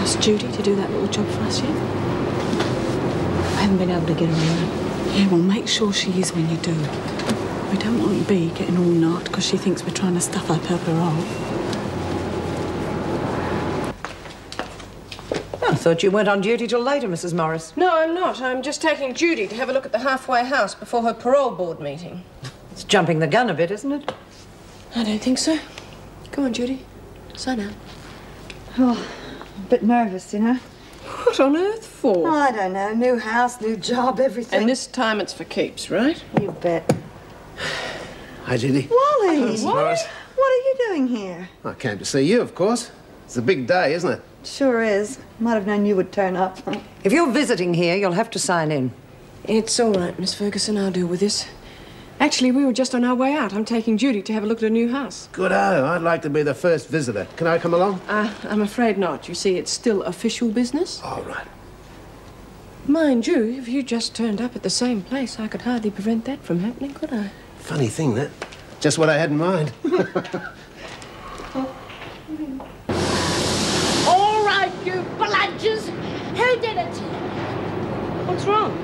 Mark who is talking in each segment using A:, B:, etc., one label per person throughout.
A: asked Judy to do that little job for us yet? I haven't been able to get her around. Yeah, well, make sure she is when you do. We don't want Bea getting all knocked because she thinks we're trying to stuff up her parole.
B: I thought you weren't on duty till later, Mrs. Morris.
C: No, I'm not. I'm just taking Judy to have a look at the halfway house before her parole board meeting.
B: It's jumping the gun a bit, isn't it?
C: I don't think so. Come on, Judy. Sign out.
D: Oh, a bit nervous, you know.
C: What on earth for?
D: Oh, I don't know. New house, new job, everything.
C: And this time it's for keeps, right?
D: You bet.
E: Hi, Judy.
D: Wally!
E: Mrs. Morris.
D: What are you doing here?
E: I came to see you, of course. It's a big day, isn't it?
D: Sure is. Might have known you would turn up.
B: If you're visiting here, you'll have to sign in.
C: It's all right, Miss Ferguson. I'll deal with this. Actually, we were just on our way out. I'm taking Judy to have a look at her new house.
E: Good-o. I'd like to be the first visitor. Can I come along?
C: I'm afraid not. You see, it's still official business.
E: All right.
C: Mind you, if you just turned up at the same place, I could hardly prevent that from happening, could I?
E: Funny thing, that. Just what I had in mind.
F: All right, you bludgers. Who did it?
C: What's wrong?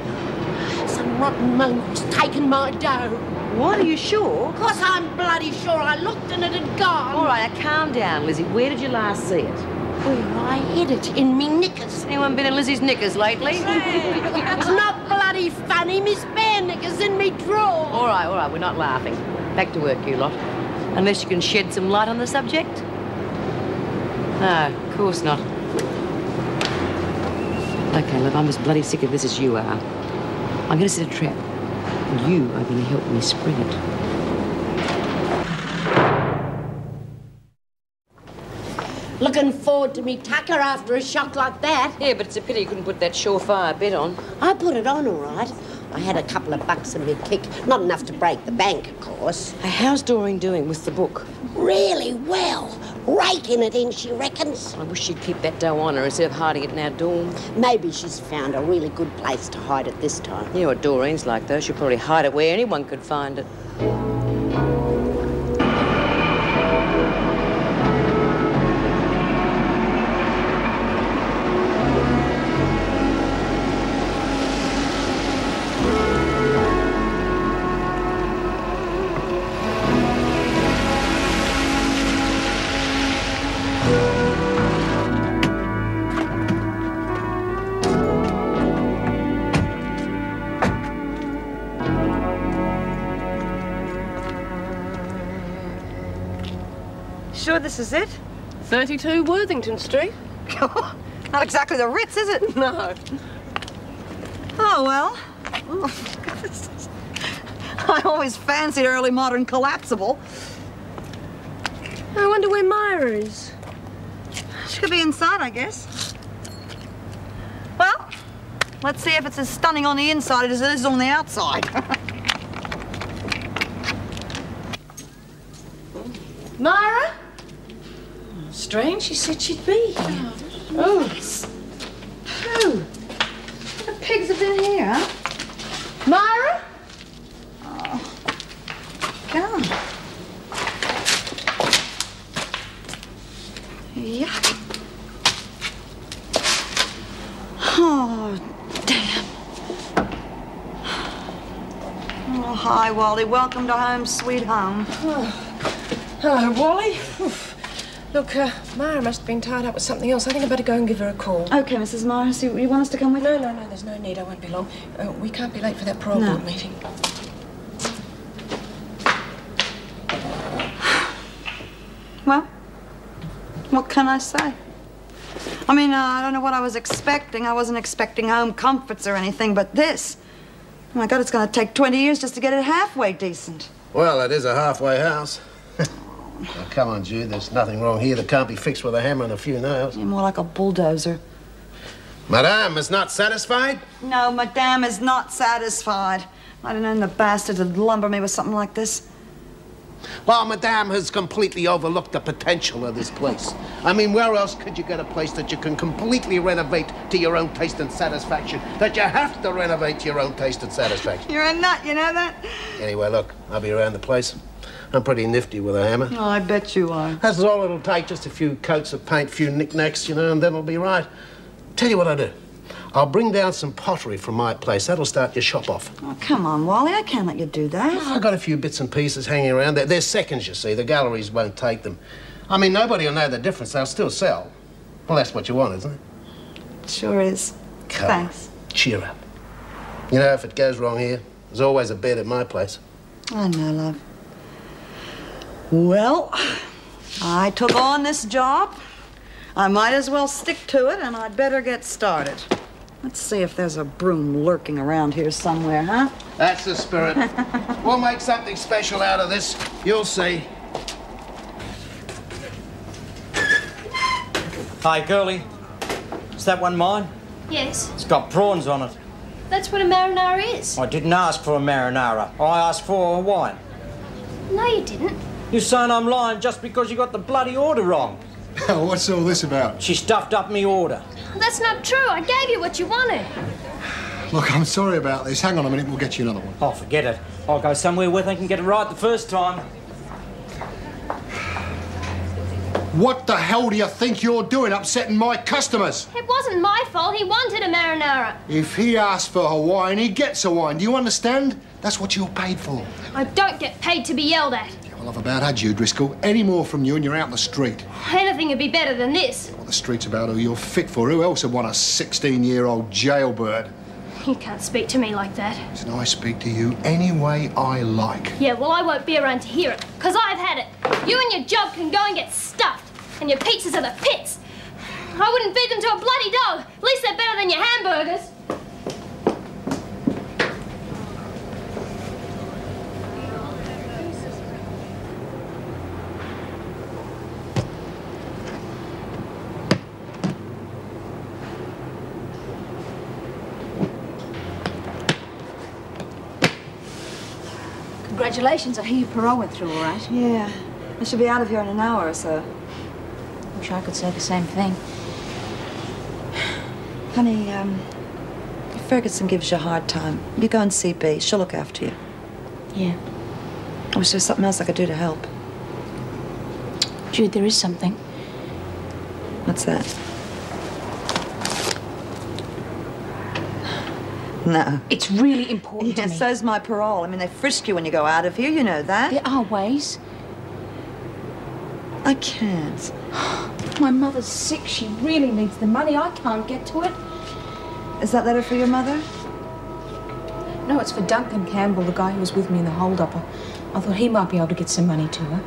F: Some rotten monk's taken my dough.
G: What, are you sure?
F: Of course I'm bloody sure. I looked and it had gone.
G: All right, now calm down, Lizzie. Where did you last see it?
F: Where I hid it, in me knickers.
G: Anyone been in Lizzie's knickers lately?
F: It's not bloody funny, Miss Bare knickers in me drawer.
G: All right, we're not laughing. Back to work, you lot. Unless you can shed some light on the subject? No, of course not. Okay, love, I'm as bloody sick of this as you are. I'm going to set a trap, and you are going to help me spring it.
F: Looking forward to me tucker after a shock like that.
G: Yeah, but it's a pity you couldn't put that surefire bet on.
F: I put it on, all right. I had a couple of bucks in me kick. Not enough to break the bank, of course.
G: Hey, how's Doreen doing with the book?
F: Really well. Raking it in, she reckons.
G: I wish she'd keep that dough on her instead of hiding it in our dorm.
F: Maybe she's found a really good place to hide it this time.
G: You know what Doreen's like, though. She'll probably hide it where anyone could find it.
D: Sure this is it?
C: 32 Worthington Street.
D: Not exactly the Ritz, is it?
C: No.
D: Oh, well. I always fancied early modern collapsible.
C: I wonder where Myra is.
D: She could be inside, I guess. Well, let's see if it's as stunning on the inside as it is on the outside.
C: Myra? Strange, she said she'd be here. Oh.
D: Who? The pigs have been here, huh?
C: Myra?
D: Oh. Come. Yuck. Oh, damn. Oh, hi, Wally. Welcome to home, sweet home.
C: Hello, Wally. Oof. Look, Myra must have been tied up with something else. I think I'd better go and give her a call.
D: Okay, Mrs. Morris, you want us to come with you?
C: No, there's no need. I won't be long. We can't be late for that parole board meeting.
D: Well, what can I say? I mean, I don't know what I was expecting. I wasn't expecting home comforts or anything, but this. Oh, my God, it's going to take 20 years just to get it halfway decent.
E: Well, it is a halfway house. Now, come on, Jude. There's nothing wrong here that can't be fixed with a hammer and a few nails.
D: You're more like a bulldozer.
E: Madame is not satisfied?
D: No, Madame is not satisfied. I'd have known the bastards would lumber me with something like this.
E: Well, Madame has completely overlooked the potential of this place. I mean, where else could you get a place that you can completely renovate to your own taste and satisfaction? That you have to renovate to your own taste and satisfaction.
D: You're a nut, you know that?
E: Anyway, look, I'll be around the place. I'm pretty nifty with a hammer.
D: Oh, I bet you are.
E: That's all it'll take, just a few coats of paint, a few knickknacks, you know, and then it'll be right. Tell you what I'll do. I'll bring down some pottery from my place. That'll start your shop off.
D: Oh, come on, Wally. I can't let you do that.
E: I've got a few bits and pieces hanging around. They're seconds, you see. The galleries won't take them. I mean, nobody will know the difference. They'll still sell. Well, that's what you want, isn't it?
D: Sure is.
E: Come
D: Thanks.
E: on, cheer up. You know, if it goes wrong here, there's always a bed at my place.
D: I know, love. Well, I took on this job. I might as well stick to it, and I'd better get started. Let's see if there's a broom lurking around here somewhere, huh?
E: That's the spirit. We'll make something special out of this. You'll see.
H: Hi, girlie. Is that one mine?
I: Yes,
H: It's got prawns on it.
I: that's what a marinara is.
H: I didn't ask for a marinara. I asked for a Hawaiian.
I: No, you didn't.
H: You're saying I'm lying just because you got the bloody order wrong.
J: What's all this about?
H: She stuffed up me order.
I: That's not true. I gave you what you wanted.
J: Look, I'm sorry about this. Hang on a minute, we'll get you another one.
H: Oh, forget it. I'll go somewhere where they can get it right the first time.
J: What the hell do you think you're doing, upsetting my customers?
I: It wasn't my fault. He wanted a marinara.
J: If he asks for Hawaiian, he gets Hawaiian. Do you understand? That's what you're paid for.
I: I don't get paid to be yelled at.
J: Well, I've about had you, Driscoll. Any more from you and you're out in the street.
I: Anything would be better than this.
J: Well, the street's about who you're fit for. Who else would want a 16-year-old jailbird?
I: You can't speak to me like that.
J: Listen, I speak to you any way I like.
I: Yeah, well, I won't be around to hear it, because I've had it. You and your job can go and get stuffed, and your pizzas are the pits. I wouldn't feed them to a bloody dog. At least they're better than your hamburgers.
K: Congratulations, I hear your parole went through all right.
D: Yeah. I should be out of here in an hour or so.
K: Wish I could say the same thing.
D: Honey, if Ferguson gives you a hard time, you go and see Bea. She'll look after you.
K: Yeah.
D: I wish there was something else I could do to help.
K: Jude, there is something.
D: What's that? No.
K: It's really important to
D: Yeah,
K: me.
D: so's my parole. I mean, they frisk you when you go out of here, you know that.
K: There are ways.
D: I can't.
K: My mother's sick. She really needs the money. I can't get to it.
D: Is that letter for your mother?
K: No, it's for Duncan Campbell, the guy who was with me in the hold-up. I thought he might be able to get some money to her.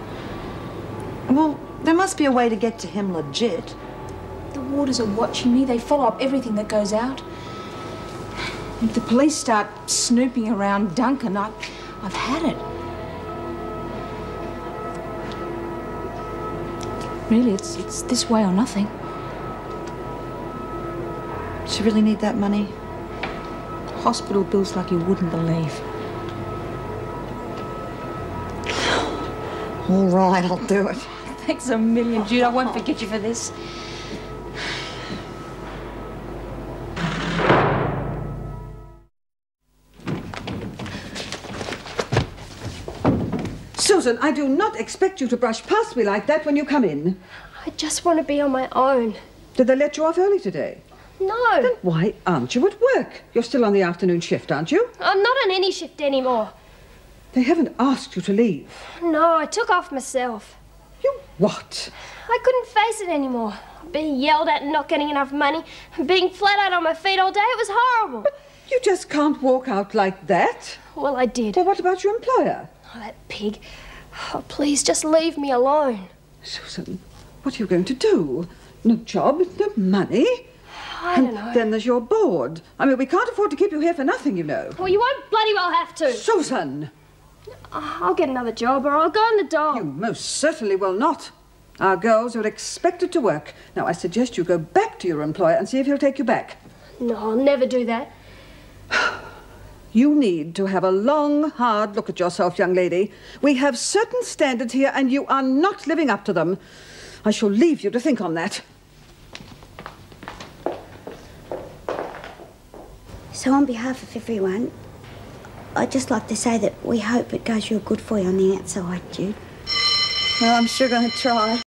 D: Well, there must be a way to get to him legit.
K: The warders are watching me. They follow up everything that goes out. If the police start snooping around Duncan, I've had it. Really, it's this way or nothing.
D: Does she really need that money?
K: Hospital bills like you wouldn't believe.
D: All right, I'll do it.
K: Thanks a million, Jude. I won't forget you for this.
L: Susan, I do not expect you to brush past me like that when you come in.
I: I just want to be on my own.
L: Did they let you off early today?
I: No.
L: Then why aren't you at work? You're still on the afternoon shift, aren't you?
I: I'm not on any shift anymore.
L: They haven't asked you to leave.
I: No, I took off myself.
L: You what?
I: I couldn't face it anymore. Being yelled at and not getting enough money, and being flat out on my feet all day, it was horrible.
L: But you just can't walk out like that.
I: Well, I did.
L: Well, what about your employer?
I: Oh, that pig. Oh, please, just leave me alone.
L: Susan, what are you going to do? No job, no money.
I: I don't know.
L: Then there's your board. I mean, we can't afford to keep you here for nothing, you know.
I: Well, you won't bloody well have to.
L: Susan!
I: I'll get another job or I'll go on the dole.
L: You most certainly will not. Our girls are expected to work. Now, I suggest you go back to your employer and see if he'll take you back.
I: No, I'll never do that.
L: You need to have a long, hard look at yourself, young lady. We have certain standards here, and you are not living up to them. I shall leave you to think on that.
M: So on behalf of everyone, I'd just like to say that we hope it goes real good for you on the outside, Jude.
D: Well, I'm sure going to try.